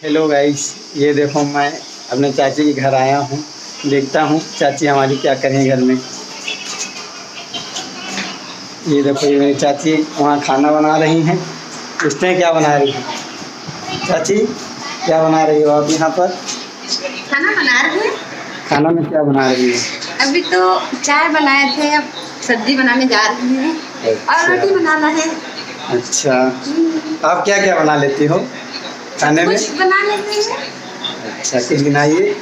Hello guys, ये देखो मैं अपने चाची के घर आया हूँ। देखता हूँ चाची हमारी क्या करें घर में। ये देखो, ये मेरी चाची वहाँ खाना बना रही हैं। पूछते हैं क्या बना रही हैं। चाची क्या बना रही हो आप यहाँ पर? खाना बना रहे हैं। खाना में क्या बना रही है? अभी तो चाय बनाए थे, अब सब्जी बनाने जा रही हैं। और रोटी बनाना है। अच्छा, आप क्या क्या बना लेती हो खाने में? कुछ बना लेते हैं। अच्छा, कुछ गिनाइए।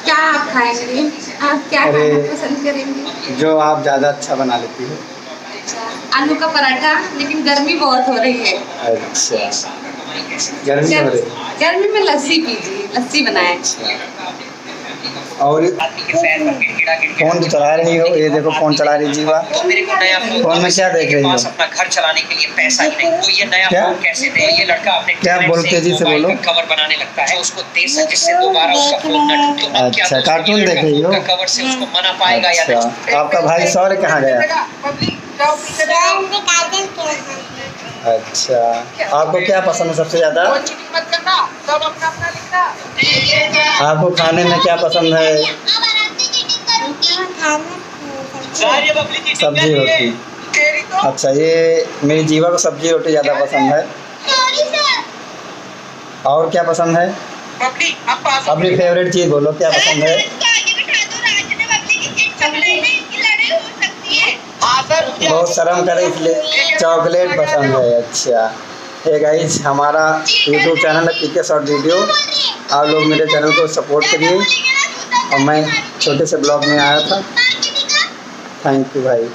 क्या आप खाएंगे? आप क्या खाना पसंद करेंगे? जो आप ज़्यादा अच्छा बना लेती हो। आलू का पराठा, लेकिन गर्मी बहुत हो रही है। अच्छा, गर्मी हो रही है। गर्मी में लस्सी पीजिए, लस्सी बनाए। और फोन तो चला रही हो, ये देखो फोन चला रही जीवा। फोन में क्या देख रही हो? अपना घर चलाने के लिए पैसा ही नहीं, तो ये नया फोन कैसे दे? ये लड़का अपने क्या बोल तेजी से बोलो। कवर बनाने लगता है, उसको दे सके जिससे दोबारा उसका फोन न टूटे। अच्छा, कार्टून देख रही हो? कवर से उसको मना पाएगा या नहीं? अच्छा, आपका भाई सौर्य कहाँ गया? अच्छा, आपको क्या पसंद है सबसे ज़्यादा? आपको खाने में क्या पसंद है? सब्जी रोटी। अच्छा, ये मेरी जीवा को सब्जी रोटी ज़्यादा पसंद है। और क्या पसंद है? अपनी फेवरेट चीज़ बोलो, क्या पसंद है? बहुत शर्म करे इसलिए चॉकलेट पसंद है। अच्छा, हे गाइस, हमारा यूट्यूब चैनल है पीके शॉर्ट वीडियो। आप लोग मेरे चैनल को सपोर्ट करिए। और मैं छोटे से ब्लॉग में आया था। थैंक यू भाई।